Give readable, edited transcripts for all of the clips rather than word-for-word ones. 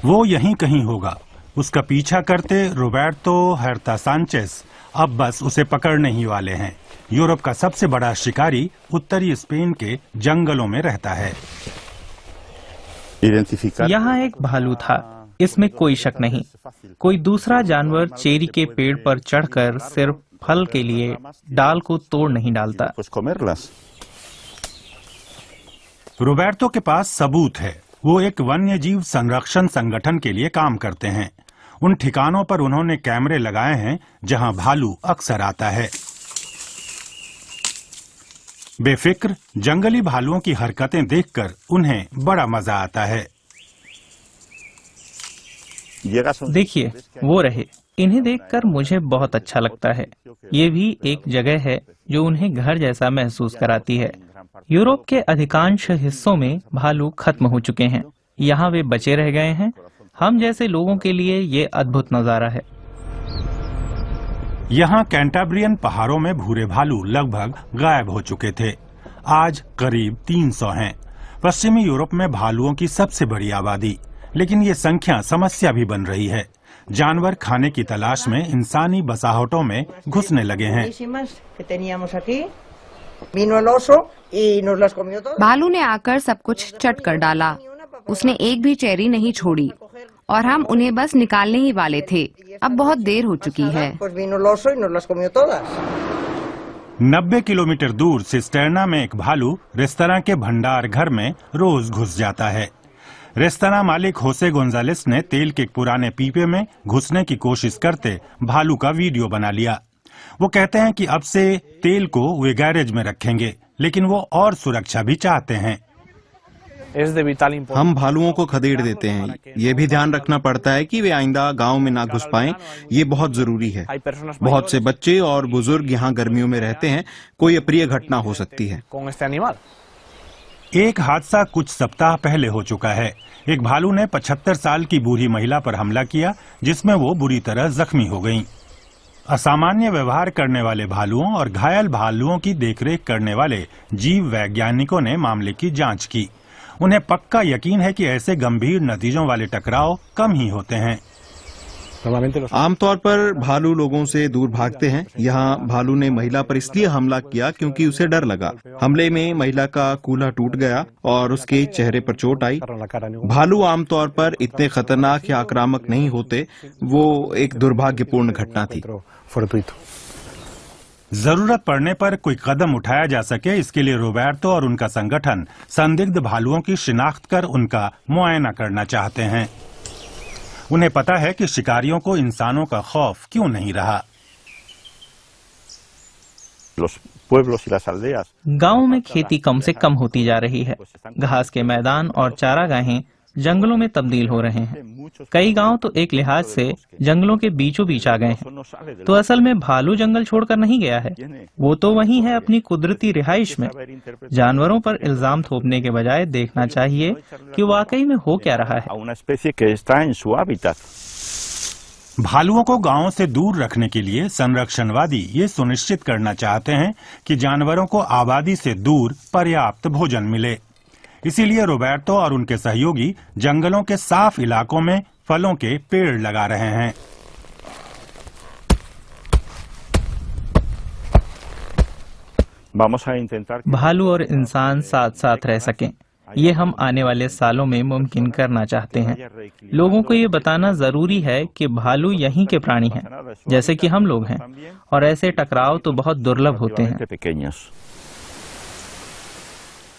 वो यहीं कहीं होगा। उसका पीछा करते रोबर्टो हर्ता सांचेस अब बस उसे पकड़ने ही वाले हैं। यूरोप का सबसे बड़ा शिकारी उत्तरी स्पेन के जंगलों में रहता है। यहाँ एक भालू था, इसमें कोई शक नहीं। कोई दूसरा जानवर चेरी के पेड़ पर चढ़कर सिर्फ फल के लिए डाल को तोड़ नहीं डालता। रोबर्टो के पास सबूत है। वो एक वन्य जीव संरक्षण संगठन के लिए काम करते हैं। उन ठिकानों पर उन्होंने कैमरे लगाए हैं जहां भालू अक्सर आता है। बेफिक्र जंगली भालुओं की हरकतें देखकर उन्हें बड़ा मजा आता है। देखिए, वो रहे। इन्हें देखकर मुझे बहुत अच्छा लगता है। ये भी एक जगह है जो उन्हें घर जैसा महसूस कराती है। यूरोप के अधिकांश हिस्सों में भालू खत्म हो चुके हैं। यहाँ वे बचे रह गए हैं। हम जैसे लोगों के लिए ये अद्भुत नजारा है। यहाँ कैंटाब्रियन पहाड़ों में भूरे भालू लगभग गायब हो चुके थे। आज करीब 300 हैं। पश्चिमी यूरोप में भालुओं की सबसे बड़ी आबादी, लेकिन ये संख्या समस्या भी बन रही है। जानवर खाने की तलाश में इंसानी बसाहटों में घुसने लगे हैं। भालू ने आकर सब कुछ चट कर डाला। उसने एक भी चेरी नहीं छोड़ी और हम उन्हें बस निकालने ही वाले थे। अब बहुत देर हो चुकी है। 90 किलोमीटर दूर सिस्टर्ना में एक भालू रेस्तरां के भंडार घर में रोज घुस जाता है। रेस्तरां मालिक होसे गोंजालेस ने तेल के एक पुराने पीपे में घुसने की कोशिश करते भालू का वीडियो बना लिया। वो कहते हैं कि अब से तेल को वे गैरेज में रखेंगे, लेकिन वो और सुरक्षा भी चाहते हैं। हम भालुओं को खदेड़ देते हैं। ये भी ध्यान रखना पड़ता है कि वे आइंदा गांव में ना घुस पाएं। ये बहुत जरूरी है। बहुत से बच्चे और बुजुर्ग यहाँ गर्मियों में रहते हैं। कोई अप्रिय घटना हो सकती है। एक हादसा कुछ सप्ताह पहले हो चुका है। एक भालू ने 75 साल की बूढ़ी महिला पर हमला किया, जिसमें वो बुरी तरह जख्मी हो गईं। असामान्य व्यवहार करने वाले भालुओं और घायल भालुओं की देखरेख करने वाले जीव वैज्ञानिकों ने मामले की जांच की। उन्हें पक्का यकीन है कि ऐसे गंभीर नतीजों वाले टकराव कम ही होते हैं। आमतौर पर भालू लोगों से दूर भागते हैं। यहाँ भालू ने महिला पर इसलिए हमला किया क्योंकि उसे डर लगा। हमले में महिला का कूल्हा टूट गया और उसके चेहरे पर चोट आई। भालू आमतौर पर इतने खतरनाक या आक्रामक नहीं होते। वो एक दुर्भाग्यपूर्ण घटना थी। जरूरत पड़ने पर कोई कदम उठाया जा सके, इसके लिए रोबर्टो और उनका संगठन संदिग्ध भालुओं की शिनाख्त कर उनका मुआयना करना चाहते हैं। उन्हें पता है कि शिकारियों को इंसानों का खौफ क्यों नहीं रहा। गांवों में खेती कम से कम होती जा रही है। घास के मैदान और चारागाहें जंगलों में तब्दील हो रहे हैं। कई गांव तो एक लिहाज से जंगलों के बीचों बीच आ गए हैं। तो असल में भालू जंगल छोड़कर नहीं गया है। वो तो वहीं है अपनी कुदरती रिहाइश में। जानवरों पर इल्जाम थोपने के बजाय देखना चाहिए कि वाकई में हो क्या रहा है। भालुओं को गांवों से दूर रखने के लिए संरक्षणवादी ये सुनिश्चित करना चाहते हैं कि जानवरों को आबादी से दूर पर्याप्त भोजन मिले। इसीलिए रोबर्टो और उनके सहयोगी जंगलों के साफ इलाकों में फलों के पेड़ लगा रहे हैं। भालू और इंसान साथ साथ रह सकें, ये हम आने वाले सालों में मुमकिन करना चाहते हैं। लोगों को ये बताना जरूरी है कि भालू यहीं के प्राणी हैं, जैसे कि हम लोग हैं, और ऐसे टकराव तो बहुत दुर्लभ होते हैं।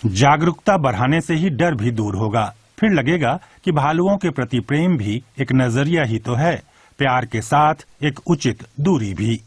जागरूकता बढ़ाने से ही डर भी दूर होगा। फिर लगेगा कि भालुओं के प्रति प्रेम भी एक नजरिया ही तो है, प्यार के साथ एक उचित दूरी भी।